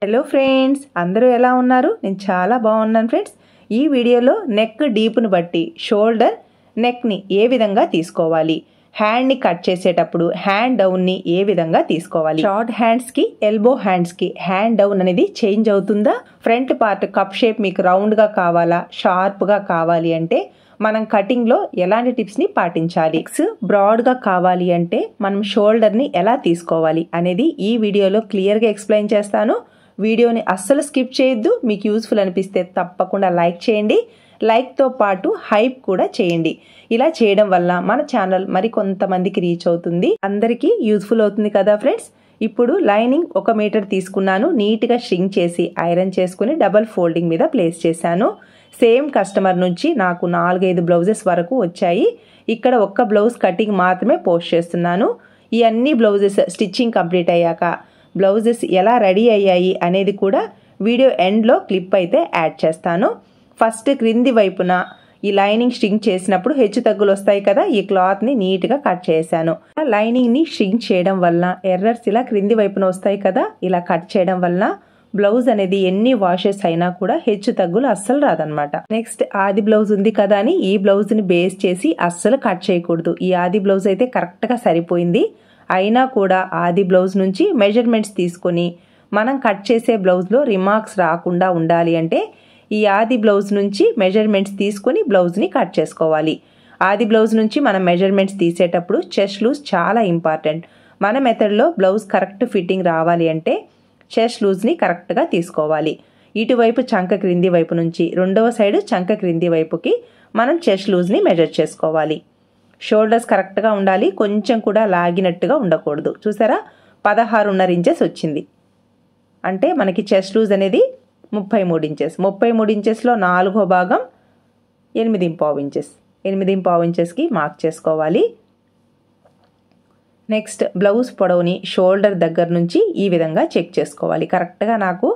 Hello friends, అందరూ ఎలా ఉన్నారు? నేను చాలా బాగున్నాను ఫ్రెండ్స్. ఈ వీడియోలో నెక్ డీప్ను బట్టి షోల్డర్ నెక్ని ఏ విధంగా తీసుకోవాలి, హ్యాండ్ని కట్ చేసేటప్పుడు హ్యాండ్ డౌన్ని ఏ విధంగా తీసుకోవాలి, షార్ట్ హ్యాండ్స్కి ఎల్బో హ్యాండ్స్కి హ్యాండ్ డౌన్ అనేది చేంజ్ అవుతుందా, ఫ్రంట్ పార్ట్ కప్ షేప్ మీకు రౌండ్గా కావాలా, షార్ప్గా కావాలి అంటే మనం కటింగ్లో ఎలాంటి టిప్స్ని పాటించాలి, బ్రాడ్గా కావాలి అంటే మనం షోల్డర్ని ఎలా తీసుకోవాలి అనేది ఈ వీడియోలో క్లియర్గా ఎక్స్ప్లెయిన్ చేస్తాను. వీడియోని అస్సలు స్కిప్ చేయొద్దు. మీకు యూస్ఫుల్ అనిపిస్తే తప్పకుండా లైక్ చేయండి. లైక్తో పాటు హైప్ కూడా చేయండి. ఇలా చేయడం వల్ల మన ఛానల్ మరి కొంతమందికి రీచ్ అవుతుంది, అందరికీ యూస్ఫుల్ అవుతుంది కదా ఫ్రెండ్స్. ఇప్పుడు లైనింగ్ 1 మీటర్ తీసుకున్నాను. నీట్గా స్ట్రింగ్ చేసి ఐరన్ చేసుకుని డబల్ ఫోల్డింగ్ మీద ప్లేస్ చేశాను. సేమ్ కస్టమర్ నుంచి నాకు 4-5 బ్లౌజెస్ వరకు వచ్చాయి. ఇక్కడ ఒక్క బ్లౌజ్ కటింగ్ మాత్రమే పోస్ట్ చేస్తున్నాను. ఈ అన్ని బ్లౌజెస్ స్టిచ్చింగ్ కంప్లీట్ అయ్యాక బ్లౌజెస్ ఎలా రెడీ అయ్యాయి అనేది కూడా వీడియో ఎండ్లో క్లిప్ అయితే యాడ్ చేస్తాను. ఫస్ట్ క్రింది వైపున ఈ లైనింగ్ స్ట్రింగ్ చేసినప్పుడు హెచ్చు తగ్గులు వస్తాయి కదా, ఈ క్లాత్ని నీట్గా కట్ చేశాను. లైనింగ్ని స్ట్రింగ్ చేయడం వల్ల ఎర్రర్స్ ఇలా క్రింది వైపున వస్తాయి కదా, ఇలా కట్ చేయడం వల్ల బ్లౌజ్ అనేది ఎన్ని వాషెస్ అయినా కూడా హెచ్చు తగ్గులు అస్సలు రాదనమాట. నెక్స్ట్ ఆది బ్లౌజ్ ఉంది కదా అని ఈ బ్లౌజ్ని బేస్ చేసి అస్సలు కట్ చేయకూడదు. ఈ ఆది బ్లౌజ్ అయితే కరెక్ట్గా సరిపోయింది. అయినా కూడా ఆది బ్లౌజ్ నుంచి మెజర్మెంట్స్ తీసుకొని మనం కట్ చేసే బ్లౌజ్లో రిమార్క్స్ రాకుండా ఉండాలి అంటే ఈ ఆది బ్లౌజ్ నుంచి మెజర్మెంట్స్ తీసుకొని బ్లౌజ్ని కట్ చేసుకోవాలి. ఆది బ్లౌజ్ నుంచి మనం మెజర్మెంట్స్ తీసేటప్పుడు చెస్ట్ లూజ్ చాలా ఇంపార్టెంట్. మన మెథడ్లో బ్లౌజ్ కరెక్ట్ ఫిట్టింగ్ రావాలి అంటే చెస్ట్ లూజ్ని కరెక్ట్గా తీసుకోవాలి. ఇటువైపు చంక క్రింది వైపు నుంచి రెండవ సైడ్ చంక క్రింది వైపుకి మనం చెస్ట్ లూజ్ని మెజర్ చేసుకోవాలి. షోల్డర్స్ కరెక్ట్గా ఉండాలి, కొంచెం కూడా లాగినట్టుగా ఉండకూడదు. చూసారా, 16.5 ఇంచెస్ వచ్చింది. అంటే మనకి చెస్ట్ లూజ్ అనేది 33 ఇంచెస్. 33 ఇంచెస్లో 4వ భాగం 8.5 ఇంచెస్. 8.5 ఇంచెస్కి మార్క్ చేసుకోవాలి. నెక్స్ట్ బ్లౌజ్ పొడవుని షోల్డర్ దగ్గర నుంచి ఈ విధంగా చెక్ చేసుకోవాలి. కరెక్ట్గా నాకు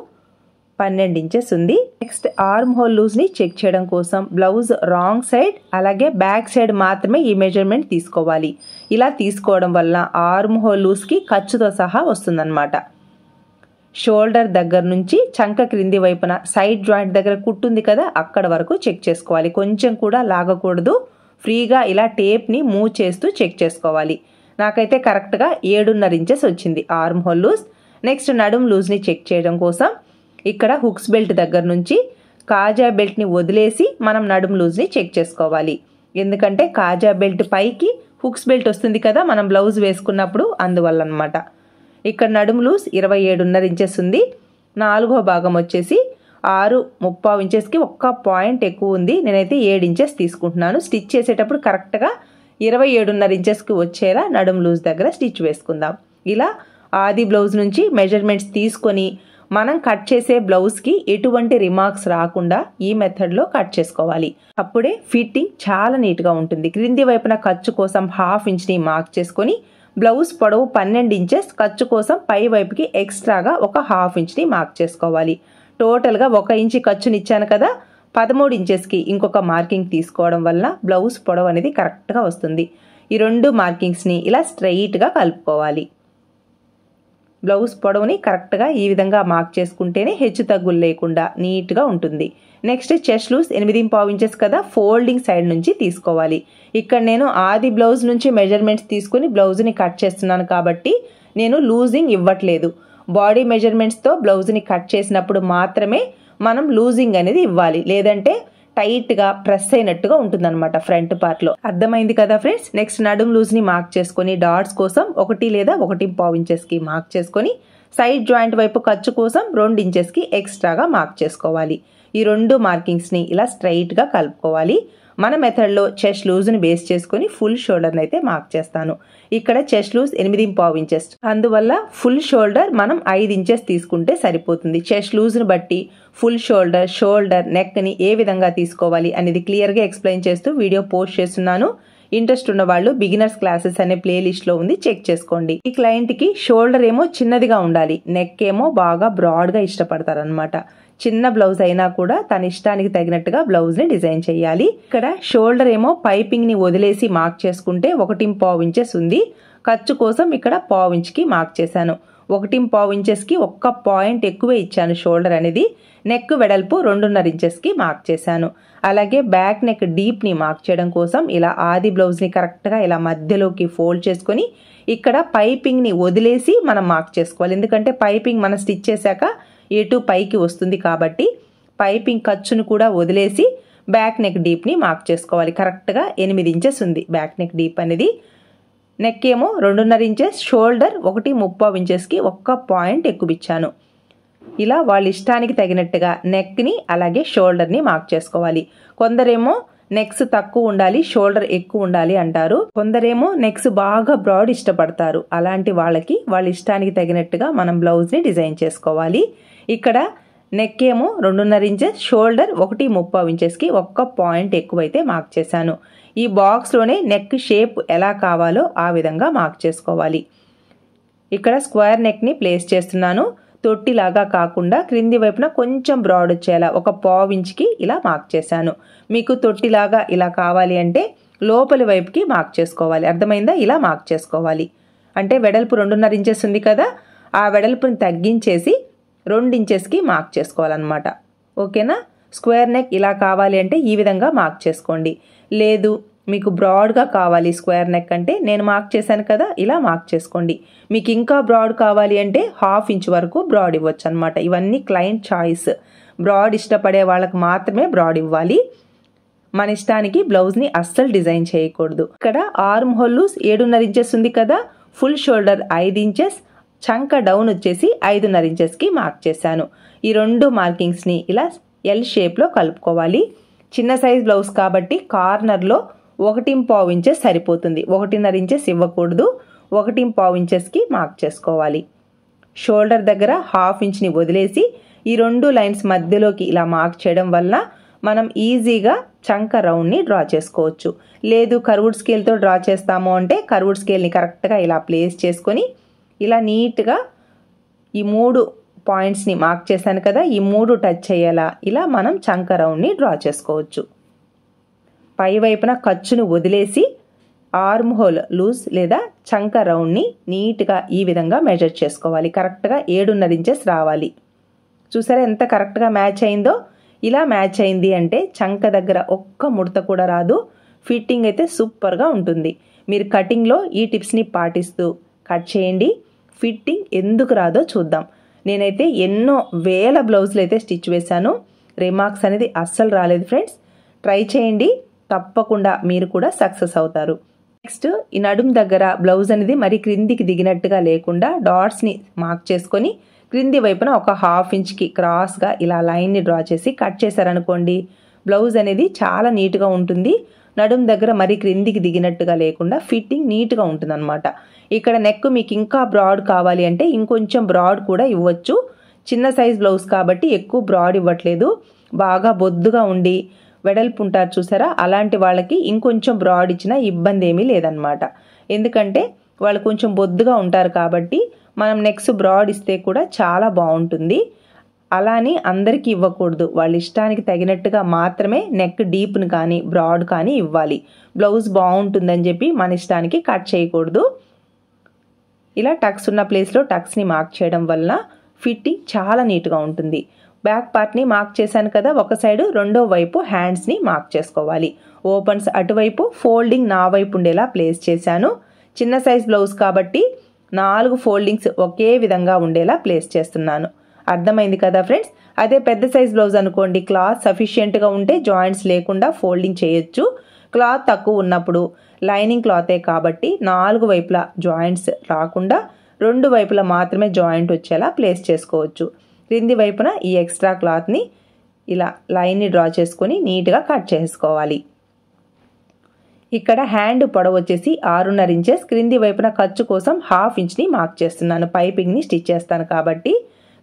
12 ఇంచెస్ ఉంది. నెక్స్ట్ ఆర్మ్ హోల్ లూజ్ని చెక్ చేయడం కోసం బ్లౌజ్ రాంగ్ సైడ్ అలాగే బ్యాక్ సైడ్ మాత్రమే ఈ మెజర్మెంట్ తీసుకోవాలి. ఇలా తీసుకోవడం వల్ల ఆర్మ్ హోల్ లూజ్కి ఖర్చుతో సహా వస్తుందన్నమాట. షోల్డర్ దగ్గర నుంచి చంక క్రింది వైపున సైడ్ జాయింట్ దగ్గర కుట్టుంది కదా, అక్కడ వరకు చెక్ చేసుకోవాలి. కొంచెం కూడా లాగకూడదు. ఫ్రీగా ఇలా టేప్ని మూవ్ చేస్తూ చెక్ చేసుకోవాలి. నాకైతే కరెక్ట్గా 7.5 ఇంచెస్ వచ్చింది ఆర్మ్ హోల్ లూజ్. నెక్స్ట్ నడుం లూజ్ని చెక్ చేయడం కోసం ఇక్కడ హుక్స్ బెల్ట్ దగ్గర నుంచి కాజా బెల్ట్ని వదిలేసి మనం నడుం లూజ్ని చెక్ చేసుకోవాలి. ఎందుకంటే కాజా బెల్ట్ పైకి హుక్స్ బెల్ట్ వస్తుంది కదా మనం బ్లౌజ్ వేసుకున్నప్పుడు, అందువల్ల అనమాట. ఇక్కడ నడుం లూజ్ 27.5 ఇంచెస్ ఉంది. 4వ భాగం వచ్చేసి 6.5 ఇంచెస్కి ఒక్క పాయింట్ ఎక్కువ ఉంది. నేనైతే 7 ఇంచెస్ తీసుకుంటున్నాను. స్టిచ్ చేసేటప్పుడు కరెక్ట్గా 27.5 ఇంచెస్కి వచ్చేలా నడుం లూజ్ దగ్గర స్టిచ్ వేసుకుందాం. ఇలా ఆది బ్లౌజ్ నుంచి మెజర్మెంట్స్ తీసుకొని మనం కట్ చేసే బ్లౌజ్కి ఎటువంటి రిమార్క్స్ రాకుండా ఈ మెథడ్లో కట్ చేసుకోవాలి. అప్పుడే ఫిట్టింగ్ చాలా నీట్గా ఉంటుంది. క్రింది వైపున ఖర్చు కోసం 1/2 ఇంచ్ని మార్క్ చేసుకొని బ్లౌజ్ పొడవు 12 ఇంచెస్, ఖర్చు కోసం పై వైపుకి ఎక్స్ట్రాగా ఒక 1/2 ఇంచ్ని మార్క్ చేసుకోవాలి. టోటల్గా 1 ఇంచ్ ఖర్చునిచ్చాను కదా, 13 ఇంచెస్కి ఇంకొక మార్కింగ్ తీసుకోవడం వల్ల బ్లౌజ్ పొడవు అనేది కరెక్ట్గా వస్తుంది. ఈ 2 మార్కింగ్స్ని ఇలా స్ట్రైట్గా కలుపుకోవాలి. బ్లౌజ్ పొడవుని కరెక్ట్గా ఈ విధంగా మార్క్ చేసుకుంటేనే హెచ్చు తగ్గులు లేకుండా నీట్గా ఉంటుంది. నెక్స్ట్ చెస్ట్ లూజ్ 8.5 ఇంచెస్ కదా, ఫోల్డింగ్ సైడ్ నుంచి తీసుకోవాలి. ఇక్కడ నేను ఆది బ్లౌజ్ నుంచి మెజర్మెంట్స్ తీసుకుని బ్లౌజ్ని కట్ చేస్తున్నాను కాబట్టి నేను లూజింగ్ ఇవ్వట్లేదు. బాడీ మెజర్మెంట్స్తో బ్లౌజ్ని కట్ చేసినప్పుడు మాత్రమే మనం లూజింగ్ అనేది ఇవ్వాలి, లేదంటే టైట్గా ప్రెస్ అయినట్టుగా ఉంటుందన్నమాట ఫ్రంట్ పార్ట్లో. అర్థమైంది కదా ఫ్రెండ్స్. నెక్స్ట్ నడుం లూజ్ని మార్క్ చేసుకొని డాట్స్ కోసం 1 లేదా 1.5 ఇంచెస్కి మార్క్ చేసుకొని సైడ్ జాయింట్ వైపు ఖర్చు కోసం 2 ఇంచెస్కి ఎక్స్ట్రాగా మార్క్ చేసుకోవాలి. ఈ 2 మార్కింగ్స్ని ఇలా స్ట్రైట్గా కలుపుకోవాలి. మన మెథడ్లో చెస్ట్ లూజ్ని బేస్ చేసుకొని ఫుల్ షోల్డర్ని అయితే మార్క్ చేస్తాను. ఇక్కడ చెస్ట్ లూజ్ 8.5 ఇంచెస్, అందువల్ల ఫుల్ షోల్డర్ మనం 5 ఇంచెస్ తీసుకుంటే సరిపోతుంది. చెస్ట్ లూజ్ని బట్టి ఫుల్ షోల్డర్ నెక్ని ఏ విధంగా తీసుకోవాలి అనేది క్లియర్గా ఎక్స్ప్లెయిన్ చేస్తూ వీడియో పోస్ట్ చేస్తున్నాను. ఇంట్రెస్ట్ ఉన్న వాళ్ళు బిగినర్స్ క్లాసెస్ అనే ప్లేలిస్ట్లో ఉంది, చెక్ చేసుకోండి. ఈ క్లయింట్కి షోల్డర్ ఏమో చిన్నదిగా ఉండాలి, నెక్ ఏమో బాగా బ్రాడ్గా ఇష్టపడతారనమాట. చిన్న బ్లౌజ్ అయినా కూడా తన ఇష్టానికి తగినట్టుగా బ్లౌజ్ని డిజైన్ చేయాలి. ఇక్కడ షోల్డర్ ఏమో పైపింగ్ని వదిలేసి మార్క్ చేసుకుంటే 1.5 ఇంచెస్ ఉంది. ఖర్చు కోసం ఇక్కడ 1/4 ఇంచ్కి మార్క్ చేశాను. 1.5 ఇంచెస్కి 1 పాయింట్ ఎక్కువే ఇచ్చాను షోల్డర్ అనేది. నెక్ వెడల్పు 2.5 ఇంచెస్కి మార్క్ చేశాను. అలాగే బ్యాక్ నెక్ డీప్ని మార్క్ చేయడం కోసం ఇలా ఆది బ్లౌజ్ని కరెక్ట్గా ఇలా మధ్యలోకి ఫోల్డ్ చేసుకొని ఇక్కడ పైపింగ్ని వదిలేసి మనం మార్క్ చేసుకోవాలి. ఎందుకంటే పైపింగ్ మనం స్టిచ్ చేశాక ఎటు పైకి వస్తుంది కాబట్టి పైపింగ్ ఖర్చును కూడా వదిలేసి బ్యాక్ నెక్ డీప్ని మార్క్ చేసుకోవాలి. కరెక్ట్గా 8 ఇంచెస్ ఉంది బ్యాక్ నెక్ డీప్ అనేది. నెక్ ఏమో 2.5 ఇంచెస్, షోల్డర్ 1.35 ఇంచెస్కి 1 పాయింట్ ఎక్కువ ఇచ్చాను. ఇలా వాళ్ళ ఇష్టానికి తగినట్టుగా నెక్ని అలాగే షోల్డర్ని మార్క్ చేసుకోవాలి. కొందరేమో నెక్స్ తక్కువ ఉండాలి, షోల్డర్ ఎక్కువ ఉండాలి అంటారు. కొందరేమో నెక్స్ బాగా బ్రాడ్ ఇష్టపడతారు. అలాంటి వాళ్ళకి వాళ్ళ ఇష్టానికి తగినట్టుగా మనం బ్లౌజ్ని డిజైన్ చేసుకోవాలి. ఇక్కడ నెక్ ఏమో 2.5 ఇంచెస్, షోల్డర్ 1.35 ఇంచెస్కి 1 పాయింట్ ఎక్కువైతే మార్క్ చేశాను. ఈ బాక్స్లోనే నెక్ షేప్ ఎలా కావాలో ఆ విధంగా మార్క్ చేసుకోవాలి. ఇక్కడ స్క్వేర్ నెక్ని ప్లేస్ చేస్తున్నాను. తొట్టిలాగా కాకుండా క్రింది వైపున కొంచెం బ్రాడ్ వచ్చేలా 1.5 ఇంచ్కి ఇలా మార్క్ చేశాను. మీకు తొట్టిలాగా ఇలా కావాలి అంటే లోపలి వైపుకి మార్క్ చేసుకోవాలి. అర్థమైందా? ఇలా మార్క్ చేసుకోవాలి. అంటే వెడల్పు 2.5 ఇంచెస్ ఉంది కదా, ఆ వెడల్పుని తగ్గించేసి 2 ఇంచెస్కి మార్క్ చేసుకోవాలన్నమాట. ఓకేనా? స్క్వేర్ నెక్ ఇలా కావాలి అంటే ఈ విధంగా మార్క్ చేసుకోండి. లేదు మీకు బ్రాడ్గా కావాలి స్క్వేర్ నెక్ అంటే నేను మార్క్ చేశాను కదా, ఇలా మార్క్ చేసుకోండి. మీకు ఇంకా బ్రాడ్ కావాలి అంటే 1/2 ఇంచ్ వరకు బ్రాడ్ ఇవ్వచ్చు అనమాట. ఇవన్నీ క్లయింట్ చాయిస్. బ్రాడ్ ఇష్టపడే వాళ్ళకి మాత్రమే బ్రాడ్ ఇవ్వాలి. మన ఇష్టానికి బ్లౌజ్ని అస్సలు డిజైన్ చేయకూడదు. ఇక్కడ ఆర్మ్ హోల్ లూజ్ 7.5 ఇంచెస్ ఉంది కదా, ఫుల్ షోల్డర్ 5 ఇంచెస్, చంక డౌన్ వచ్చేసి 5.5 ఇంచెస్కి మార్క్ చేశాను. ఈ 2 మార్కింగ్స్ని ఇలా ఎల్ షేప్లో కలుపుకోవాలి. చిన్న సైజ్ బ్లౌజ్ కాబట్టి కార్నర్లో 1.5 ఇంచెస్ సరిపోతుంది. 1.5 ఇంచెస్ ఇవ్వకూడదు. 1.5 ఇంచెస్కి మార్క్ చేసుకోవాలి. షోల్డర్ దగ్గర 1/2 ఇంచ్ని వదిలేసి ఈ 2 లైన్స్ మధ్యలోకి ఇలా మార్క్ చేయడం వల్ల మనం ఈజీగా చంక రౌండ్ని డ్రా చేసుకోవచ్చు. లేదు కర్వ్డ్ స్కేల్తో డ్రా చేస్తాము అంటే కర్వ్డ్ స్కేల్ని కరెక్ట్గా ఇలా ప్లేస్ చేసుకొని ఇలా నీట్గా ఈ 3 పాయింట్స్ని మార్క్ చేశాను కదా, ఈ 3 టచ్ అయ్యేలా ఇలా మనం చంక రౌండ్ని డ్రా చేసుకోవచ్చు. పై వైపున ఖర్చును వదిలేసి ఆర్మ్ హోల్ లూజ్ లేదా చంక రౌండ్ని నీట్గా ఈ విధంగా మెజర్ చేసుకోవాలి. కరెక్ట్గా 7.5 ఇంచెస్ రావాలి. చూసారా ఎంత కరెక్ట్గా మ్యాచ్ అయిందో? ఇలా మ్యాచ్ అయింది అంటే చంక దగ్గర ఒక్క ముడత కూడా రాదు. ఫిట్టింగ్ అయితే సూపర్గా ఉంటుంది. మీరు కటింగ్లో ఈ టిప్స్ని పాటిస్తూ కట్ చేయండి. ఫిట్టింగ్ ఎందుకు రాదో చూద్దాం. నేనైతే ఎన్నో వేల బ్లౌజులు అయితే స్టిచ్ వేశాను. రిమార్క్స్ అనేది అస్సలు రాలేదు ఫ్రెండ్స్. ట్రై చేయండి, తప్పకుండా మీరు కూడా సక్సెస్ అవుతారు. నెక్స్ట్ ఈ నడుం దగ్గర బ్లౌజ్ అనేది మరి క్రిందికి దిగినట్టుగా లేకుండా డాట్స్ని మార్క్ చేసుకొని క్రింది వైపున 1/2 ఇంచ్కి క్రాస్గా ఇలా లైన్ని డ్రా చేసి కట్ చేశారనుకోండి, బ్లౌజ్ అనేది చాలా నీట్గా ఉంటుంది. నడుం దగ్గర మరి క్రిందికి దిగినట్టుగా లేకుండా ఫిట్టింగ్ నీట్గా ఉంటుంది అనమాట. ఇక్కడ నెక్ మీకు ఇంకా బ్రాడ్ కావాలి అంటే ఇంకొంచెం బ్రాడ్ కూడా ఇవ్వచ్చు. చిన్న సైజ్ బ్లౌజ్ కాబట్టి ఎక్కువ బ్రాడ్ ఇవ్వట్లేదు. బాగా బొద్దుగా ఉండి వెడల్పు ఉంటారు చూసారా, అలాంటి వాళ్ళకి ఇంకొంచెం బ్రాడ్ ఇచ్చినా ఇబ్బంది ఏమీ లేదనమాట. ఎందుకంటే వాళ్ళు కొంచెం బొద్దుగా ఉంటారు కాబట్టి మనం నెక్స్ట్ బ్రాడ్ ఇస్తే కూడా చాలా బాగుంటుంది. అలాని అందరికీ ఇవ్వకూడదు. వాళ్ళ ఇష్టానికి తగినట్టుగా మాత్రమే నెక్ డీప్ని కానీ బ్రాడ్ కానీ ఇవ్వాలి. బ్లౌజ్ బాగుంటుందని చెప్పి మన ఇష్టానికి కట్ చేయకూడదు. ఇలా టక్స్ ఉన్న ప్లేస్లో టక్స్ని మార్క్ చేయడం వల్ల ఫిట్టింగ్ చాలా నీట్గా ఉంటుంది. బ్యాక్ పార్ట్ని మార్క్ చేశాను కదా, ఒక సైడు రెండో వైపు హ్యాండ్స్ని మార్క్ చేసుకోవాలి. ఓపెన్స్ అటువైపు, ఫోల్డింగ్ నా వైపు ఉండేలా ప్లేస్ చేశాను. చిన్న సైజ్ బ్లౌజ్ కాబట్టి 4 ఫోల్డింగ్స్ ఒకే విధంగా ఉండేలా ప్లేస్ చేస్తున్నాను. అర్థమైంది కదా ఫ్రెండ్స్? అదే పెద్ద సైజ్ బ్లౌజ్ అనుకోండి, క్లాత్ సఫిషియెంట్గా ఉంటే జాయింట్స్ లేకుండా ఫోల్డింగ్ చేయొచ్చు. క్లాత్ తక్కువ ఉన్నప్పుడు లైనింగ్ క్లాతే కాబట్టి 4 వైపులా జాయింట్స్ రాకుండా 2 వైపులా మాత్రమే జాయింట్ వచ్చేలా ప్లేస్ చేసుకోవచ్చు. క్రింది వైపున ఈ ఎక్స్ట్రా క్లాత్ని ఇలా లైన్ని డ్రా చేసుకొని నీట్గా కట్ చేసుకోవాలి. ఇక్కడ హ్యాండ్ పొడవు వచ్చేసి 6.5 ఇంచెస్. క్రింది వైపున ఖర్చు కోసం 1/2 ఇంచ్ని మార్క్ చేస్తున్నాను. పైపింగ్ని స్టిచ్ చేస్తాను కాబట్టి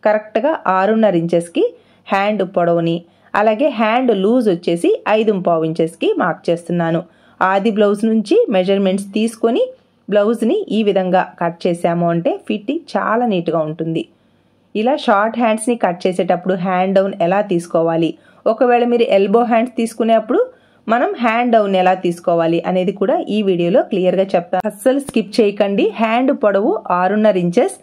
కరెక్ట్గా 6.5 ఇంచెస్కి హ్యాండ్ పొడవుని, అలాగే హ్యాండ్ లూజ్ వచ్చేసి 5.5 ఇంచెస్కి మార్క్ చేస్తున్నాను. ఆది బ్లౌజ్ నుంచి మెజర్మెంట్స్ తీసుకొని బ్లౌజ్ని ఈ విధంగా కట్ చేసాము అంటే ఫిట్టింగ్ చాలా నీట్గా ఉంటుంది. ఇలా షార్ట్ హ్యాండ్స్ని కట్ చేసేటప్పుడు హ్యాండ్ డౌన్ ఎలా తీసుకోవాలి, ఒకవేళ మీరు ఎల్బో హ్యాండ్స్ తీసుకునేప్పుడు మనం హ్యాండ్ డౌన్ ఎలా తీసుకోవాలి అనేది కూడా ఈ వీడియోలో క్లియర్గా చెప్తాను. అస్సలు స్కిప్ చేయకండి. హ్యాండ్ పొడవు 6.5 ఇంచెస్,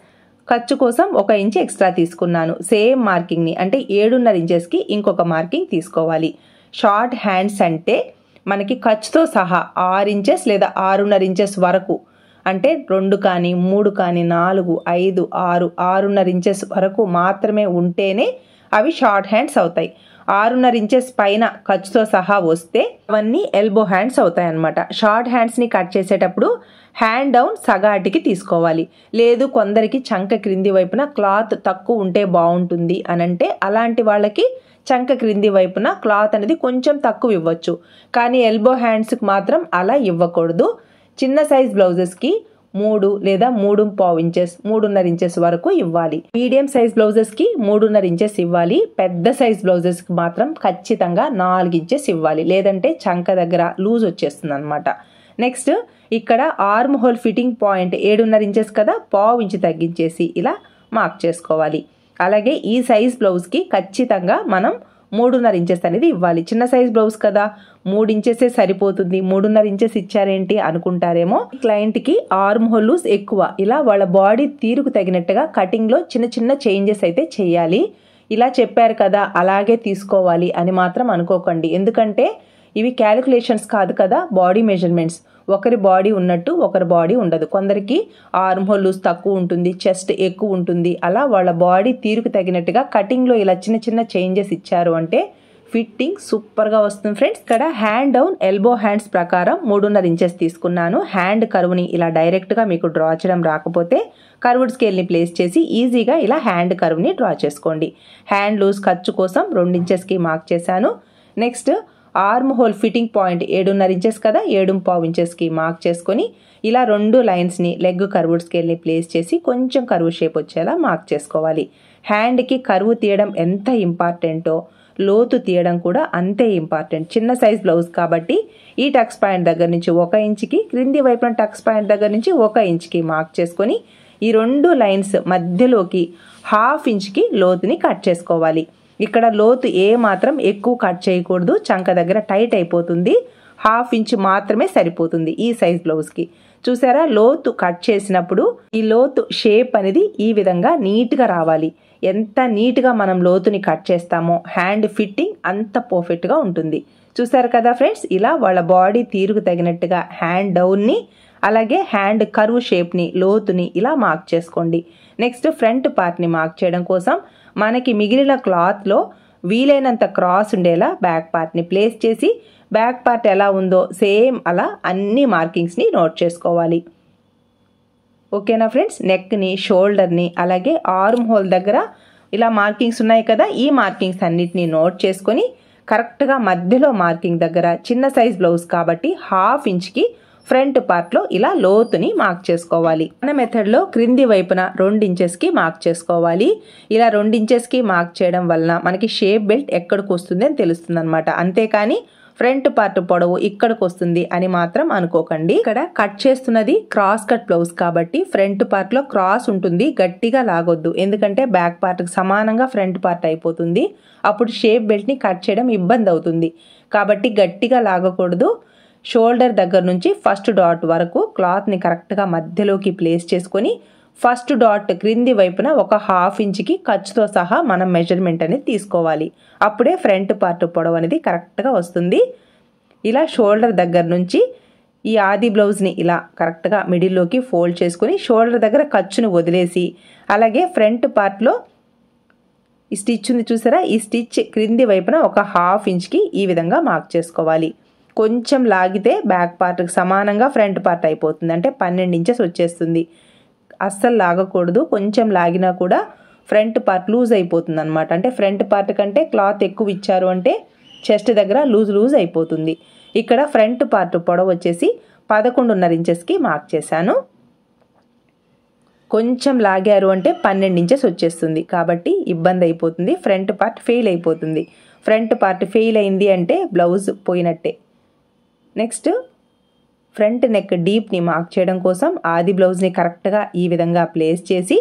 ఖర్చు కోసం 1 ఇంచ్ ఎక్స్ట్రా తీసుకున్నాను. సేమ్ మార్కింగ్ని అంటే 7.5 ఇంచెస్కి ఇంకొక మార్కింగ్ తీసుకోవాలి. షార్ట్ హ్యాండ్స్ అంటే మనకి ఖర్చుతో సహా 6 ఇంచెస్ లేదా 6.5 ఇంచెస్ వరకు, అంటే 2 కానీ 3 కానీ 4, 5, 6, 6.5 ఇంచెస్ వరకు మాత్రమే ఉంటేనే అవి షార్ట్ హ్యాండ్స్ అవుతాయి. 6.5 ఇంచెస్ పైన ఖర్చుతో సహా వస్తే అవన్నీ ఎల్బో హ్యాండ్స్ అవుతాయి అన్నమాట. షార్ట్ హ్యాండ్స్ని కట్ చేసేటప్పుడు హ్యాండ్ డౌన్ సగాటికి తీసుకోవాలి. లేదు కొందరికి చంక క్రింది వైపున క్లాత్ తక్కువ ఉంటే బాగుంటుంది అనంటే అలాంటి వాళ్ళకి చంక క్రింది వైపున క్లాత్ అనేది కొంచెం తక్కువ ఇవ్వచ్చు. కానీ ఎల్బో హ్యాండ్స్కి మాత్రం అలా ఇవ్వకూడదు. చిన్న సైజ్ బ్లౌజెస్కి 3 లేదా 3.5 ఇంచెస్ 3.5 ఇంచెస్ వరకు ఇవ్వాలి. మీడియం సైజ్ బ్లౌజెస్కి 3.5 ఇంచెస్ ఇవ్వాలి. పెద్ద సైజ్ బ్లౌజెస్కి మాత్రం ఖచ్చితంగా 4 ఇంచెస్ ఇవ్వాలి, లేదంటే చంక దగ్గర లూజ్ వచ్చేస్తుంది అనమాట. నెక్స్ట్ ఇక్కడ arm whole fitting point 7.5 inches కదా, 1/2 ఇంచ్ తగ్గించేసి ఇలా మార్క్ చేసుకోవాలి. అలాగే ఈ సైజ్ బ్లౌజ్కి ఖచ్చితంగా మనం 3.5 ఇంచెస్ అనేది ఇవ్వాలి. చిన్న సైజ్ బ్లౌజ్ కదా, 3 ఇంచెసే సరిపోతుంది, 3.5 ఇంచెస్ ఇచ్చారేంటి అనుకుంటారేమో. క్లయింట్కి ఆర్మ్ హోల్ లూజ్ ఎక్కువ, ఇలా వాళ్ళ బాడీ తీరుకు తగినట్టుగా కటింగ్లో చిన్న చిన్న చేంజెస్ అయితే చేయాలి. ఇలా చెప్పారు కదా అలాగే తీసుకోవాలి అని మాత్రం అనుకోకండి. ఎందుకంటే ఇవి క్యాలిక్యులేషన్స్ కాదు కదా, బాడీ మెజర్మెంట్స్. ఒకరి బాడీ ఉన్నట్టు ఒకరి బాడీ ఉండదు. కొందరికి ఆర్మ్ హోల్ లూజ్ తక్కువ ఉంటుంది, చెస్ట్ ఎక్కువ ఉంటుంది. అలా వాళ్ళ బాడీ తీరుకు తగినట్టుగా కటింగ్లో ఇలా చిన్న చిన్న చేంజెస్ ఇచ్చారు అంటే ఫిట్టింగ్ సూపర్గా వస్తుంది ఫ్రెండ్స్. ఇక్కడ హ్యాండ్ డౌన్ ఎల్బో హ్యాండ్స్ ప్రకారం 3.5 ఇంచెస్ తీసుకున్నాను. హ్యాండ్ కర్వ్ని ఇలా డైరెక్ట్గా మీకు డ్రా చేయడం రాకపోతే కర్వ్డ్ స్కేల్ని ప్లేస్ చేసి ఈజీగా ఇలా హ్యాండ్ కర్వ్ని డ్రా చేసుకోండి. హ్యాండ్ లూజ్ ఖర్చు కోసం 2 ఇంచెస్కి మార్క్ చేశాను. Next arm whole fitting point 7.5 inches కదా, 7.5 ఇంచెస్కి మార్క్ చేసుకొని ఇలా 2 లైన్స్ని లెగ్ కర్వ్డ్ స్కేల్ని ప్లేస్ చేసి కొంచెం కర్వ్ షేప్ వచ్చేలా మార్క్ చేసుకోవాలి. హ్యాండ్కి కర్వ్ తీయడం ఎంత ఇంపార్టెంటో లోతు తీయడం కూడా అంతే ఇంపార్టెంట్. చిన్న సైజ్ బ్లౌజ్ కాబట్టి ఈ టక్స్ పాయింట్ దగ్గర నుంచి 1 ఇంచ్కి, క్రింది వైపున టక్స్ పాయింట్ దగ్గర నుంచి 1 ఇంచ్కి మార్క్ చేసుకొని ఈ 2 లైన్స్ మధ్యలోకి 1/2 ఇంచ్కి లోతుని కట్ చేసుకోవాలి. ఇక్కడ లోతు ఏ మాత్రం ఎక్కువ కట్ చేయకూడదు, చంక దగ్గర టైట్ అయిపోతుంది. 1/2 ఇంచ్ మాత్రమే సరిపోతుంది ఈ సైజ్ బ్లౌజ్కి. చూసారా, లోతు కట్ చేసినప్పుడు ఈ లోతు షేప్ అనేది ఈ విధంగా నీట్గా రావాలి. ఎంత నీట్గా మనం లోతుని కట్ చేస్తామో హ్యాండ్ ఫిట్టింగ్ అంత పర్ఫెక్ట్గా ఉంటుంది. చూసారు కదా ఫ్రెండ్స్, ఇలా వాళ్ళ బాడీ తీరుకు తగినట్టుగా హ్యాండ్ డౌన్ని అలాగే హ్యాండ్ కర్వ్ షేప్ని లోతుని ఇలా మార్క్ చేసుకోండి. నెక్స్ట్ ఫ్రంట్ పార్ట్ని మార్క్ చేయడం కోసం మనకి మిగిలిన క్లాత్లో వీలైనంత క్రాస్ ఉండేలా బ్యాక్ పార్ట్ని ప్లేస్ చేసి బ్యాక్ పార్ట్ ఎలా ఉందో సేమ్ అలా అన్ని మార్కింగ్స్ని నోట్ చేసుకోవాలి. ఓకేనా ఫ్రెండ్స్, నెక్ని, షోల్డర్ని అలాగే ఆర్మ్ హోల్ దగ్గర ఇలా మార్కింగ్స్ ఉన్నాయి కదా, ఈ మార్కింగ్స్ అన్నిటిని నోట్ చేసుకొని కరెక్ట్గా మధ్యలో మార్కింగ్ దగ్గర చిన్న సైజ్ బ్లౌజ్ కాబట్టి 1/2 ఇంచ్కి ఫ్రంట్ పార్ట్లో ఇలా లోతుని మార్క్ చేసుకోవాలి. మన మెథడ్లో క్రింది వైపున 2 ఇంచెస్కి మార్క్ చేసుకోవాలి. ఇలా 2 ఇంచెస్కి మార్క్ చేయడం వలన మనకి షేప్ బెల్ట్ ఎక్కడికి వస్తుంది అని తెలుస్తుంది అనమాట. అంతేకాని ఫ్రంట్ పార్ట్ పొడవు ఇక్కడికి వస్తుంది అని మాత్రం అనుకోకండి. ఇక్కడ కట్ చేస్తున్నది క్రాస్ కట్ బ్లౌజ్ కాబట్టి ఫ్రంట్ పార్ట్లో క్రాస్ ఉంటుంది, గట్టిగా లాగొద్దు. ఎందుకంటే బ్యాక్ పార్ట్కి సమానంగా ఫ్రంట్ పార్ట్ అయిపోతుంది. అప్పుడు షేప్ బెల్ట్ని కట్ చేయడం ఇబ్బంది అవుతుంది. కాబట్టి గట్టిగా లాగకూడదు. షోల్డర్ దగ్గర నుంచి ఫస్ట్ డాట్ వరకు క్లాత్ని కరెక్ట్గా మధ్యలోకి ప్లేస్ చేసుకొని ఫస్ట్ డాట్ క్రింది వైపున 1/2 ఇంచ్కి ఖర్చుతో సహా మనం మెజర్మెంట్ అనేది తీసుకోవాలి. అప్పుడే ఫ్రంట్ పార్ట్ పొడవు అనేది కరెక్ట్గా వస్తుంది. ఇలా షోల్డర్ దగ్గర నుంచి ఈ ఆది బ్లౌజ్ని ఇలా కరెక్ట్గా మిడిల్లోకి ఫోల్డ్ చేసుకొని షోల్డర్ దగ్గర ఖర్చును వదిలేసి అలాగే ఫ్రంట్ పార్ట్లో ఈ స్టిచ్ ఉంది చూసారా, ఈ స్టిచ్ క్రింది వైపున 1/2 ఇంచ్కి ఈ విధంగా మార్క్ చేసుకోవాలి. కొంచెం లాగితే బ్యాక్ పార్ట్కి సమానంగా ఫ్రంట్ పార్ట్ అయిపోతుంది, అంటే 12 ఇంచెస్ వచ్చేస్తుంది. అస్సలు లాగకూడదు. కొంచెం లాగినా కూడా ఫ్రంట్ పార్ట్ లూజ్ అయిపోతుంది అనమాట. అంటే ఫ్రంట్ పార్ట్ కంటే క్లాత్ ఎక్కువ ఇచ్చారు అంటే చెస్ట్ దగ్గర లూజ్ అయిపోతుంది. ఇక్కడ ఫ్రంట్ పార్ట్ పొడవు వచ్చేసి 11.5 ఇంచెస్కి మార్క్ చేశాను. కొంచెం లాగారు అంటే 12 ఇంచెస్ వచ్చేస్తుంది, కాబట్టి ఇబ్బంది అయిపోతుంది. ఫ్రంట్ పార్ట్ ఫెయిల్ అయిపోతుంది. ఫ్రంట్ పార్ట్ ఫెయిల్ అయింది అంటే బ్లౌజ్ పోయినట్టే. నెక్స్ట్ ఫ్రంట్ నెక్ డీప్ని మార్క్ చేయడం కోసం ఆది బ్లౌజ్ని కరెక్ట్గా ఈ విధంగా ప్లేస్ చేసి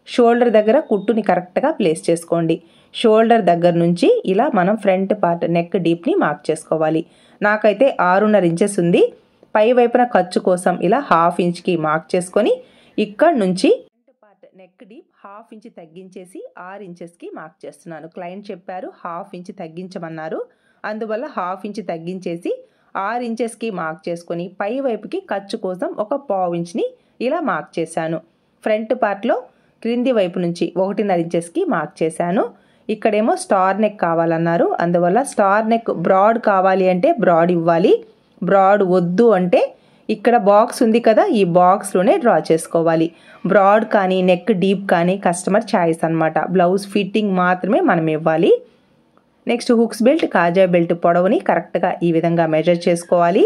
షోల్డర్ దగ్గర కుట్టుని కరెక్ట్గా ప్లేస్ చేసుకోండి. షోల్డర్ దగ్గర నుంచి ఇలా మనం ఫ్రంట్ పార్ట్ నెక్ డీప్ని మార్క్ చేసుకోవాలి. నాకైతే 6.5 ఇంచెస్ ఉంది. పై వైపున ఖర్చు కోసం ఇలా 1/2 ఇంచ్కి మార్క్ చేసుకొని ఇక్కడ నుంచి front part neck deep half inch తగ్గించేసి 6 ఇంచెస్కి మార్క్ చేస్తున్నాను. క్లయింట్ చెప్పారు హాఫ్ ఇంచ్ తగ్గించమన్నారు, అందువల్ల హాఫ్ ఇంచ్ తగ్గించేసి 6 ఇంచెస్కి మార్క్ చేసుకొని పై వైపుకి ఖర్చు కోసం ఒక పావు ఇంచ్ని ఇలా మార్క్ చేశాను. ఫ్రంట్ పార్ట్లో క్రింది వైపు నుంచి 1.5 ఇంచెస్కి మార్క్ చేశాను. ఇక్కడేమో స్టార్ నెక్ కావాలన్నారు, అందువల్ల స్టార్ నెక్ బ్రాడ్ కావాలి అంటే బ్రాడ్ ఇవ్వాలి, బ్రాడ్ వద్దు అంటే ఇక్కడ బాక్స్ ఉంది కదా, ఈ బాక్స్లోనే డ్రా చేసుకోవాలి. బ్రాడ్ కానీ నెక్ డీప్ కానీ కస్టమర్ చాయిస్ అనమాట. బ్లౌజ్ ఫిట్టింగ్ మాత్రమే మనం ఇవ్వాలి. నెక్స్ట్ హుక్స్ బెల్ట్, కాజా బెల్ట్ పొడవుని కరెక్ట్గా ఈ విధంగా మెజర్ చేసుకోవాలి.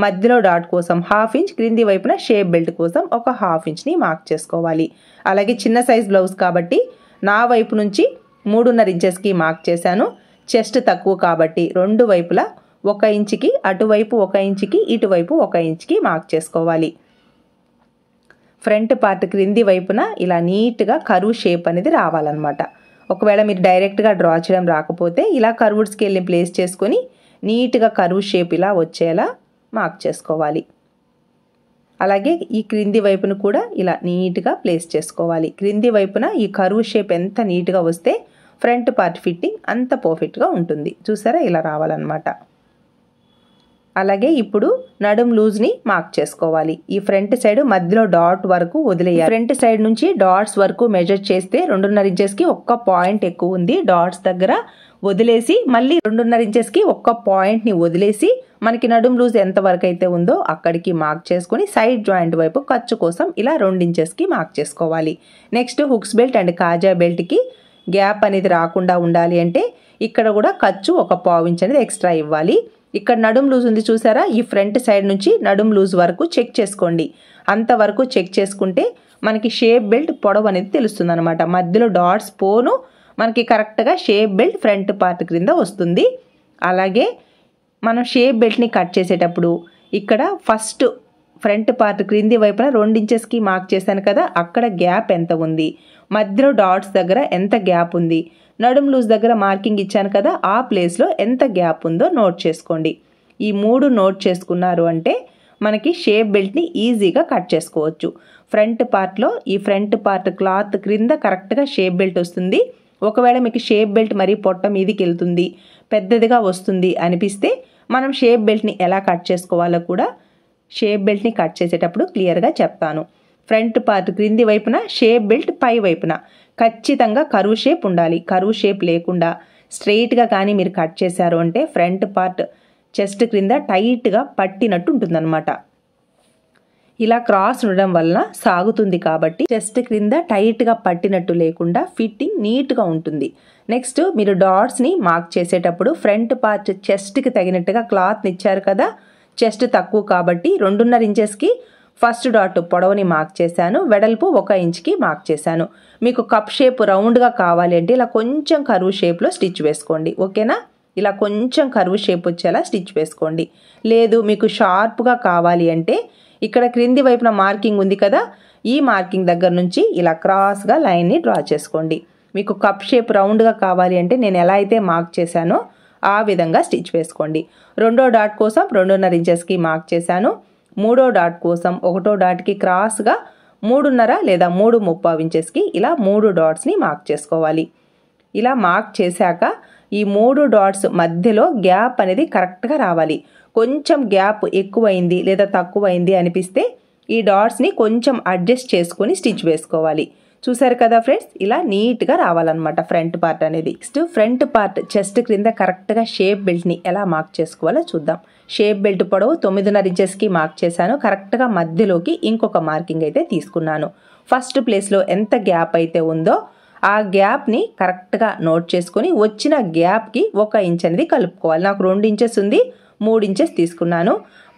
మధ్యలో డాట్ కోసం హాఫ్ ఇంచ్, క్రింది వైపున షేప్ బెల్ట్ కోసం ఒక హాఫ్ ఇంచ్ని మార్క్ చేసుకోవాలి. అలాగే చిన్న సైజ్ బ్లౌజ్ కాబట్టి నా వైపు నుంచి 3.5 ఇంచెస్కి మార్క్ చేశాను. చెస్ట్ తక్కువ కాబట్టి రెండు వైపులా 1 ఇంచుకి, అటువైపు 1 ఇంచుకి, ఇటువైపు 1 ఇంచుకి మార్క్ చేసుకోవాలి. ఫ్రంట్ పార్ట్ క్రింది వైపున ఇలా నీట్గా కర్వ్ షేప్ అనేది రావాలన్నమాట. ఒకవేళ మీరు డైరెక్ట్గా డ్రా చేయడం రాకపోతే ఇలా కర్వ్డ్ స్కేల్ని ప్లేస్ చేసుకొని నీట్గా కర్వ్ షేప్ ఇలా వచ్చేలా మార్క్ చేసుకోవాలి. అలాగే ఈ క్రింది వైపును కూడా ఇలా నీట్గా ప్లేస్ చేసుకోవాలి. క్రింది వైపున ఈ కర్వ్ షేప్ ఎంత నీట్గా వస్తే ఫ్రంట్ పార్ట్ ఫిట్టింగ్ అంత పర్ఫెక్ట్గా ఉంటుంది. చూసారా, ఇలా రావాలన్నమాట. అలాగే ఇప్పుడు నడుం లూజ్ని మార్క్ చేసుకోవాలి. ఈ ఫ్రంట్ సైడ్ మధ్యలో డాట్ వరకు వదిలేయాలి. ఫ్రంట్ సైడ్ నుంచి డాట్స్ వరకు మెజర్ చేస్తే 2.5 ఇంచెస్కి ఒక్క పాయింట్ ఎక్కువ ఉంది. డాట్స్ దగ్గర వదిలేసి మళ్ళీ 2.5 ఇంచెస్కి ఒక్క పాయింట్ని వదిలేసి మనకి నడుం లూజ్ ఎంత వరకు అయితే ఉందో అక్కడికి మార్క్ చేసుకొని సైడ్ జాయింట్ వైపు ఖర్చు కోసం ఇలా 2 ఇంచెస్కి మార్క్ చేసుకోవాలి. నెక్స్ట్ హుక్స్ బెల్ట్ అండ్ కాజా బెల్ట్కి గ్యాప్ అనేది రాకుండా ఉండాలి అంటే ఇక్కడ కూడా ఖర్చు ఒక పావు ఇంచ్ అనేది ఎక్స్ట్రా ఇవ్వాలి. ఇక్కడ నడుం లూజ్ ఉంది చూసారా, ఈ ఫ్రంట్ సైడ్ నుంచి నడుం లూజ్ వరకు చెక్ చేసుకోండి. అంతవరకు చెక్ చేసుకుంటే మనకి షేప్ బెల్ట్ పొడవు అనేది తెలుస్తుంది అనమాట. మధ్యలో డాట్స్ పోను మనకి కరెక్ట్గా షేప్ బెల్ట్ ఫ్రంట్ పార్ట్ క్రింద వస్తుంది. అలాగే మనం షేప్ బెల్ట్ని కట్ చేసేటప్పుడు ఇక్కడ ఫస్ట్ ఫ్రంట్ పార్ట్ క్రింది వైపున 2 ఇంచెస్కి మార్క్ చేశాను కదా, అక్కడ గ్యాప్ ఎంత ఉంది, మధ్యలో డాట్స్ దగ్గర ఎంత గ్యాప్ ఉంది, నడుం లూజ్ దగ్గర మార్కింగ్ ఇచ్చాను కదా, ఆ ప్లేస్లో ఎంత గ్యాప్ ఉందో నోట్ చేసుకోండి. ఈ 3 నోట్ చేసుకున్నారు అంటే మనకి షేప్ బెల్ట్ని ఈజీగా కట్ చేసుకోవచ్చు. ఫ్రంట్ పార్ట్లో ఈ ఫ్రంట్ పార్ట్ క్లాత్ క్రింద కరెక్ట్గా షేప్ బెల్ట్ వస్తుంది. ఒకవేళ మీకు షేప్ బెల్ట్ మరీ పొట్ట మీదికి వెళ్తుంది, పెద్దదిగా వస్తుంది అనిపిస్తే మనం షేప్ బెల్ట్ని ఎలా కట్ చేసుకోవాలో కూడా షేప్ బెల్ట్ని కట్ చేసేటప్పుడు క్లియర్గా చెప్తాను. ఫ్రంట్ పార్ట్ క్రింది వైపున, షేప్ బెల్ట్ పై వైపున ఖచ్చితంగా కర్వ్ షేప్ ఉండాలి. కర్వ్ షేప్ లేకుండా స్ట్రెయిట్గా కానీ మీరు కట్ చేశారు అంటే ఫ్రంట్ పార్ట్ చెస్ట్ క్రింద టైట్గా పట్టినట్టు ఉంటుందన్నమాట. ఇలా క్రాస్ ఉండడం వలన సాగుతుంది కాబట్టి చెస్ట్ క్రింద టైట్గా పట్టినట్టు లేకుండా ఫిట్టింగ్ నీట్గా ఉంటుంది. నెక్స్ట్ మీరు డాట్స్ని మార్క్ చేసేటప్పుడు ఫ్రంట్ పార్ట్ చెస్ట్కి తగినట్టుగా క్లాత్ని ఇచ్చారు కదా, చెస్ట్ తక్కువ కాబట్టి 2.5 ఇంచెస్కి ఫస్ట్ డాట్ పొడవుని మార్క్ చేశాను, వెడల్పు 1 ఇంచ్కి మార్క్ చేశాను. మీకు కప్ షేప్ రౌండ్గా కావాలి అంటే ఇలా కొంచెం కర్వ్ షేప్లో స్టిచ్ వేసుకోండి. ఓకేనా, ఇలా కొంచెం కర్వ్ షేప్ వచ్చేలా స్టిచ్ వేసుకోండి. లేదు మీకు షార్ప్గా కావాలి అంటే ఇక్కడ క్రింది వైపున మార్కింగ్ ఉంది కదా, ఈ మార్కింగ్ దగ్గర నుంచి ఇలా క్రాస్గా లైన్ని డ్రా చేసుకోండి. మీకు కప్ షేప్ రౌండ్గా కావాలి అంటే నేను ఎలా అయితే మార్క్ చేశానో ఆ విధంగా స్టిచ్ వేసుకోండి. 2వ డాట్ కోసం 2.5 ఇంచెస్కి మార్క్ చేశాను. 3వ డాట్ కోసం 1వ డాట్కి క్రాస్గా 3.5 లేదా 3.75 ఇంచెస్కి ఇలా 3 డాట్స్ని మార్క్ చేసుకోవాలి. ఇలా మార్క్ చేశాక ఈ 3 డాట్స్ మధ్యలో గ్యాప్ అనేది కరెక్ట్గా రావాలి. కొంచెం గ్యాప్ ఎక్కువైంది లేదా తక్కువైంది అనిపిస్తే ఈ డాట్స్ని కొంచెం అడ్జస్ట్ చేసుకొని స్టిచ్ వేసుకోవాలి. చూసారు కదా ఫ్రెండ్స్, ఇలా నీట్గా రావాలన్నమాట ఫ్రంట్ పార్ట్ అనేది. నెక్స్ట్ ఫ్రంట్ పార్ట్ చెస్ట్ క్రింద కరెక్ట్గా షేప్ బెల్ట్ని ఎలా మార్క్ చేసుకోవాలో చూద్దాం. షేప్ బెల్ట్ పొడవు 9.5 ఇంచెస్కి మార్క్ చేశాను. కరెక్ట్గా మధ్యలోకి ఇంకొక మార్కింగ్ అయితే తీసుకున్నాను. ఫస్ట్ ప్లేస్లో ఎంత గ్యాప్ అయితే ఉందో ఆ గ్యాప్ని కరెక్ట్గా నోట్ చేసుకొని వచ్చిన గ్యాప్కి 1 ఇంచ్ అనేది కలుపుకోవాలి. నాకు 2 ఇంచెస్ ఉంది, 3 ఇంచెస్ తీసుకున్నాను.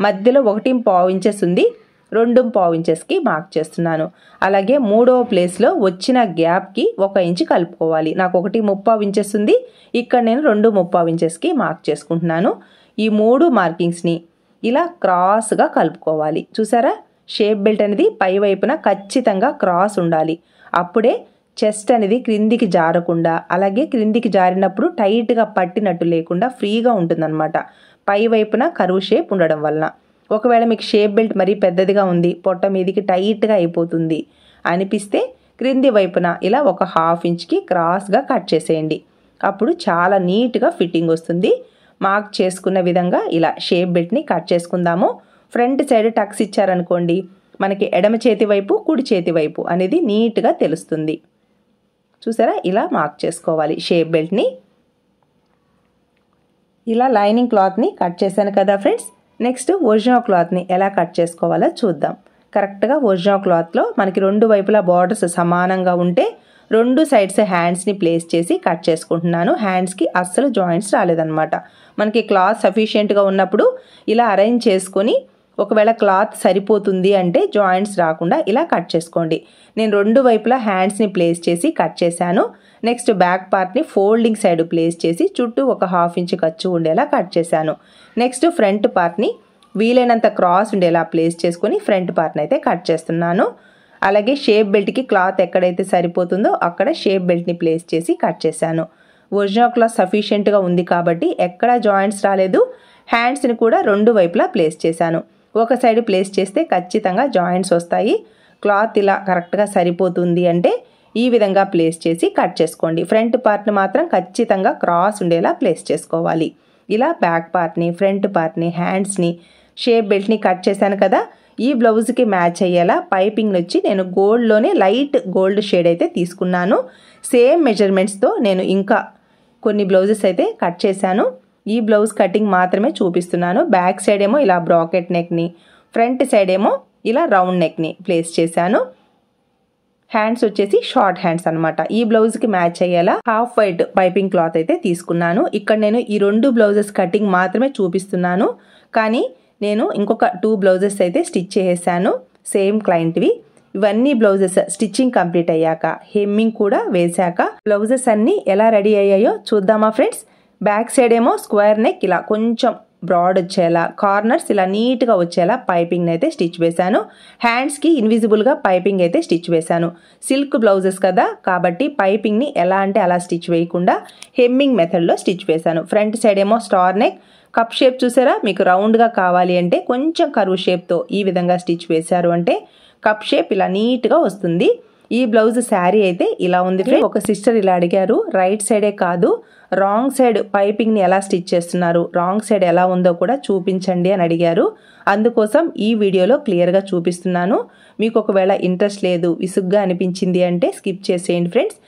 మధ్యలో 1.5 ఇంచెస్ ఉంది, 2.5 ఇంచెస్కి మార్క్ చేస్తున్నాను. అలాగే 3వ ప్లేస్లో వచ్చిన గ్యాప్కి 1 ఇంచ్ కలుపుకోవాలి. నాకు 1.5 ఇంచెస్ ఉంది, ఇక్కడ నేను 2.5 ఇంచెస్కి మార్క్ చేసుకుంటున్నాను. ఈ 3 మార్కింగ్స్ని ఇలా క్రాస్గా కలుపుకోవాలి. చూసారా, షేప్ బెల్ట్ అనేది పై వైపున ఖచ్చితంగా క్రాస్ ఉండాలి. అప్పుడే చెస్ట్ అనేది క్రిందికి జారకుండా, అలాగే క్రిందికి జారినప్పుడు టైట్గా పట్టినట్టు లేకుండా ఫ్రీగా ఉంటుందన్నమాట, పై వైపున కర్వ్ షేప్ ఉండడం వలన. ఒకవేళ మీకు షేప్ బెల్ట్ మరీ పెద్దదిగా ఉంది, పొట్ట మీదికి టైట్గా అయిపోతుంది అనిపిస్తే క్రింది వైపున ఇలా ఒక 1/2 ఇంచ్కి క్రాస్గా కట్ చేసేయండి. అప్పుడు చాలా నీట్గా ఫిట్టింగ్ వస్తుంది. మార్క్ చేసుకున్న విధంగా ఇలా షేప్ బెల్ట్ని కట్ చేసుకుందాము. ఫ్రంట్ సైడ్ టక్స్ ఇచ్చారనుకోండి, మనకి ఎడమ చేతి వైపు కుడి చేతి వైపు అనేది నీట్గా తెలుస్తుంది. చూసారా, ఇలా మార్క్ చేసుకోవాలి షేప్ బెల్ట్ని. ఇలా లైనింగ్ క్లాత్ని కట్ చేశాను కదా ఫ్రెండ్స్. నెక్స్ట్ ఒరిజినల్ క్లాత్ని ఎలా కట్ చేసుకోవాలో చూద్దాం. కరెక్ట్గా ఒరిజినల్ క్లాత్లో మనకి 2 వైపులా బార్డర్స్ సమానంగా ఉంటే 2 సైడ్స్ హ్యాండ్స్ని ప్లేస్ చేసి కట్ చేసుకుంటున్నాను. హ్యాండ్స్కి అస్సలు జాయింట్స్ రాలేదన్నమాట. మనకి క్లాత్ సఫిషియెంట్గా ఉన్నప్పుడు ఇలా అరేంజ్ చేసుకొని, ఒకవేళ క్లాత్ సరిపోతుంది అంటే జాయింట్స్ రాకుండా ఇలా కట్ చేసుకోండి. నేను 2 వైపులా హ్యాండ్స్ని ప్లేస్ చేసి కట్ చేశాను. నెక్స్ట్ బ్యాక్ పార్ట్ని ఫోల్డింగ్ సైడ్ ప్లేస్ చేసి చుట్టూ ఒక 1/2 ఇంచ్ ఖర్చు ఉండేలా కట్ చేశాను. నెక్స్ట్ ఫ్రంట్ పార్ట్ని వీలైనంత క్రాస్ ఉండేలా ప్లేస్ చేసుకొని ఫ్రంట్ పార్ట్ని అయితే కట్ చేస్తున్నాను. అలాగే షేప్ బెల్ట్కి క్లాత్ ఎక్కడైతే సరిపోతుందో అక్కడ షేప్ బెల్ట్ని ప్లేస్ చేసి కట్ చేశాను. ఒరిజినల్ క్లాత్ సఫిషియెంట్గా ఉంది కాబట్టి ఎక్కడా జాయింట్స్ రాలేదు. హ్యాండ్స్ని కూడా 2 వైపులా ప్లేస్ చేశాను. ఒక సైడ్ ప్లేస్ చేస్తే ఖచ్చితంగా జాయింట్స్ వస్తాయి. క్లాత్ ఇలా కరెక్ట్గా సరిపోతుంది అంటే ఈ విధంగా ప్లేస్ చేసి కట్ చేసుకోండి. ఫ్రంట్ పార్ట్ని మాత్రం ఖచ్చితంగా క్రాస్ ఉండేలా ప్లేస్ చేసుకోవాలి. ఇలా బ్యాక్ పార్ట్ని, ఫ్రంట్ పార్ట్ని, హ్యాండ్స్ని, షేప్ బెల్ట్ని కట్ చేశాను కదా. ఈ బ్లౌజ్కి మ్యాచ్ అయ్యేలా పైపింగ్ వచ్చి నేను గోల్డ్లోనే లైట్ గోల్డ్ షేడ్ అయితే తీసుకున్నాను. సేమ్ మెజర్మెంట్స్తో నేను ఇంకా కొన్ని బ్లౌజెస్ అయితే కట్ చేశాను. ఈ బ్లౌజ్ కటింగ్ మాత్రమే చూపిస్తున్నాను. బ్యాక్ సైడ్ ఏమో ఇలా బ్రాకెట్ నెక్ని, ఫ్రంట్ సైడ్ ఏమో ఇలా రౌండ్ నెక్ని ప్లేస్ చేశాను. హ్యాండ్స్ వచ్చేసి షార్ట్ హ్యాండ్స్ అనమాట. ఈ బ్లౌజ్కి మ్యాచ్ అయ్యేలా హాఫ్ వైట్ పైపింగ్ క్లాత్ అయితే తీసుకున్నాను. ఇక్కడ నేను ఈ 2 బ్లౌజెస్ కటింగ్ మాత్రమే చూపిస్తున్నాను, కానీ నేను ఇంకొక 2 బ్లౌజెస్ అయితే స్టిచ్ చేసేసాను సేమ్ క్లయింట్వి. ఇవన్నీ బ్లౌజెస్ స్టిచ్చింగ్ కంప్లీట్ అయ్యాక, హెమ్మింగ్ కూడా వేశాక బ్లౌజెస్ అన్నీ ఎలా రెడీ అయ్యాయో చూద్దామా ఫ్రెండ్స్. బ్యాక్ సైడ్ ఏమో స్క్వేర్ నెక్ ఇలా కొంచెం బ్రాడ్ వచ్చేలా, కార్నర్స్ ఇలా నీట్గా వచ్చేలా పైపింగ్ అయితే స్టిచ్ వేశాను. హ్యాండ్స్కి ఇన్విజిబుల్గా పైపింగ్ అయితే స్టిచ్ వేశాను. సిల్క్ బ్లౌజెస్ కదా కాబట్టి పైపింగ్ని ఎలా అంటే అలా స్టిచ్ వేయకుండా హెమ్మింగ్ మెథడ్లో స్టిచ్ వేశాను. ఫ్రంట్ సైడ్ ఏమో స్టార్ నెక్, కప్ షేప్ చూసారా, మీకు రౌండ్గా కావాలి అంటే కొంచెం కర్వ్ షేప్తో ఈ విధంగా స్టిచ్ వేశారు అంటే కప్ షేప్ ఇలా నీట్గా వస్తుంది. ఈ బ్లౌజ్ శారీ అయితే ఇలా ఉంది. ఒక సిస్టర్ ఇలా అడిగారు, రైట్ సైడే కాదు రాంగ్ సైడ్ పైపింగ్ని ఎలా స్టిచ్ చేస్తున్నారు, రాంగ్ సైడ్ ఎలా ఉందో కూడా చూపించండి అని అడిగారు. అందుకోసం ఈ వీడియోలో క్లియర్గా చూపిస్తున్నాను. మీకు ఒకవేళ ఇంట్రెస్ట్ లేదు, విసుగ్గా అనిపించింది అంటే స్కిప్ చేసేయండి ఫ్రెండ్స్.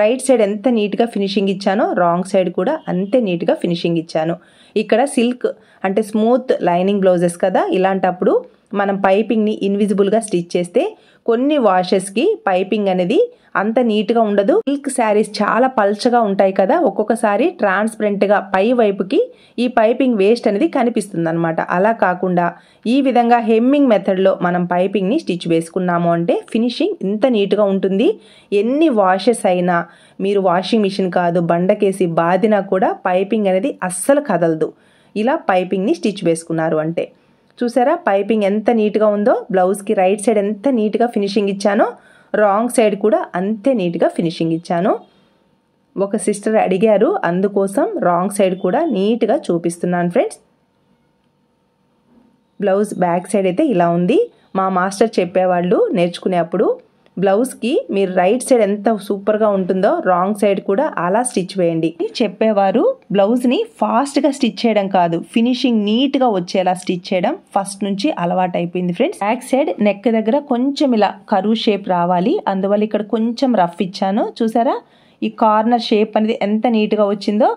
రైట్ సైడ్ ఎంత నీట్గా ఫినిషింగ్ ఇచ్చానో రాంగ్ సైడ్ కూడా అంతే నీట్గా ఫినిషింగ్ ఇచ్చాను. ఇక్కడ సిల్క్ అంటే స్మూత్ లైనింగ్ బ్లౌజెస్ కదా, ఇలాంటప్పుడు మనం పైపింగ్ని ఇన్విజిబుల్గా స్టిచ్ చేస్తే కొన్ని వాషెస్కి పైపింగ్ అనేది అంత నీట్గా ఉండదు. సిల్క్ శారీస్ చాలా పల్చగా ఉంటాయి కదా, ఒక్కొక్కసారి ట్రాన్స్పరెంట్గా పై వైపుకి ఈ పైపింగ్ వేస్ట్ అనేది కనిపిస్తుంది అనమాట. అలా కాకుండా ఈ విధంగా హెమ్మింగ్ మెథడ్లో మనం పైపింగ్ని స్టిచ్ వేసుకున్నాము అంటే ఫినిషింగ్ ఇంత నీట్గా ఉంటుంది. ఎన్ని వాషెస్ అయినా మీరు వాషింగ్ మిషన్ కాదు బండకేసి బాదినా కూడా పైపింగ్ అనేది అస్సలు కదలదు. ఇలా పైపింగ్ని స్టిచ్ వేసుకున్నారు అంటే చూసారా పైపింగ్ ఎంత నీట్గా ఉందో. బ్లౌజ్కి రైట్ సైడ్ ఎంత నీట్గా ఫినిషింగ్ ఇచ్చానో రాంగ్ సైడ్ కూడా అంతే నీట్గా ఫినిషింగ్ ఇచ్చాను. ఒక సిస్టర్ అడిగారు, అందుకోసం రాంగ్ సైడ్ కూడా నీట్గా చూపిస్తున్నాను ఫ్రెండ్స్. బ్లౌజ్ బ్యాక్ సైడ్ అయితే ఇలా ఉంది. మా మాస్టర్ చెప్పేవాళ్ళు నేర్చుకునేప్పుడు బ్లౌజ్కి మీరు రైట్ సైడ్ ఎంత సూపర్గా ఉంటుందో రాంగ్ సైడ్ కూడా అలా స్టిచ్ వేయండి చెప్పేవారు. బ్లౌజ్ని ఫాస్ట్గా స్టిచ్ చేయడం కాదు, ఫినిషింగ్ నీట్గా వచ్చేలా స్టిచ్ చేయడం ఫస్ట్ నుంచి అలవాటు అయిపోయింది ఫ్రెండ్స్. బ్యాక్ సైడ్ నెక్ దగ్గర కొంచెం ఇలా కరువు షేప్ రావాలి, అందువల్ల ఇక్కడ కొంచెం రఫ్ ఇచ్చాను. చూసారా ఈ కార్నర్ షేప్ అనేది ఎంత నీట్గా వచ్చిందో.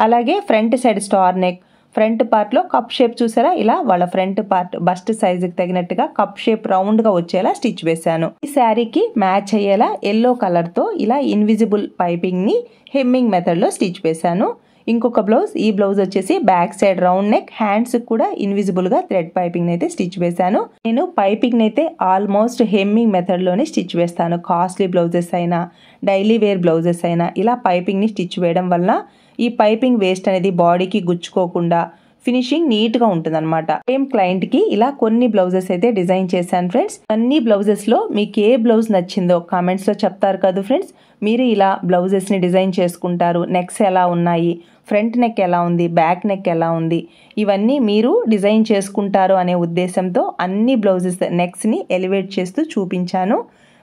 అలాగే front side star neck, front పార్ట్లో కప్ షేప్ చూసారా, ఇలా వాళ్ళ ఫ్రంట్ పార్ట్ బస్ట్ సైజుకి తగినట్టుగా కప్ షేప్ రౌండ్గా వచ్చేలా స్టిచ్ వేశాను. ఈ శారీకి మ్యాచ్ అయ్యేలా ఎల్లో కలర్తో ఇలా ఇన్విజిబుల్ పైపింగ్ని హెమ్మింగ్ మెథడ్లో స్టిచ్ వేశాను. ఇంకొక బ్లౌజ్, ఈ బ్లౌజ్ వచ్చేసి back side round neck, hands కూడా ఇన్విజిబుల్గా థ్రెడ్ పైపింగ్ అయితే స్టిచ్ వేశాను. నేను పైపింగ్ అయితే ఆల్మోస్ట్ హెమ్మింగ్ మెథడ్లోనే స్టిచ్ వేస్తాను. కాస్ట్లీ బ్లౌజెస్ అయినా డైలీ వేర్ బ్లౌజెస్ అయినా ఇలా పైపింగ్ని స్టిచ్ వేయడం వల్ల ఈ పైపింగ్ వేస్ట్ అనేది బాడీకి గుచ్చుకోకుండా ఫినిషింగ్ నీట్గా ఉంటుంది అనమాట. సేమ్ క్లయింట్కి ఇలా కొన్ని బ్లౌజెస్ అయితే డిజైన్ చేశాను ఫ్రెండ్స్. అన్ని బ్లౌజెస్లో మీకు ఏ బ్లౌజ్ నచ్చిందో కామెంట్స్లో చెప్తారు కదా ఫ్రెండ్స్. మీరు ఇలా బ్లౌజెస్ని డిజైన్ చేసుకుంటారు. నెక్స్ ఎలా ఉన్నాయి, ఫ్రంట్ నెక్ ఎలా ఉంది, బ్యాక్ నెక్ ఎలా ఉంది, ఇవన్నీ మీరు డిజైన్ చేసుకుంటారు అనే ఉద్దేశంతో అన్ని బ్లౌజెస్ నెక్స్ని ఎలివేట్ చేస్తూ చూపించాను.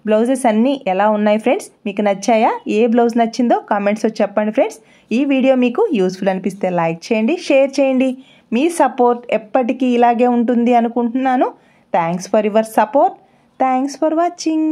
బ్లౌజెస్ అన్నీ ఎలా ఉన్నాయి ఫ్రెండ్స్, మీకు నచ్చాయా? ఏ బ్లౌజ్ నచ్చిందో కామెంట్స్లో చెప్పండి ఫ్రెండ్స్. ఈ వీడియో మీకు యూస్ఫుల్ అనిపిస్తే లైక్ చేయండి, షేర్ చేయండి. మీ సపోర్ట్ ఎప్పటికీ ఇలాగే ఉంటుంది అనుకుంటున్నాను. Thanks for your support. Thanks for watching.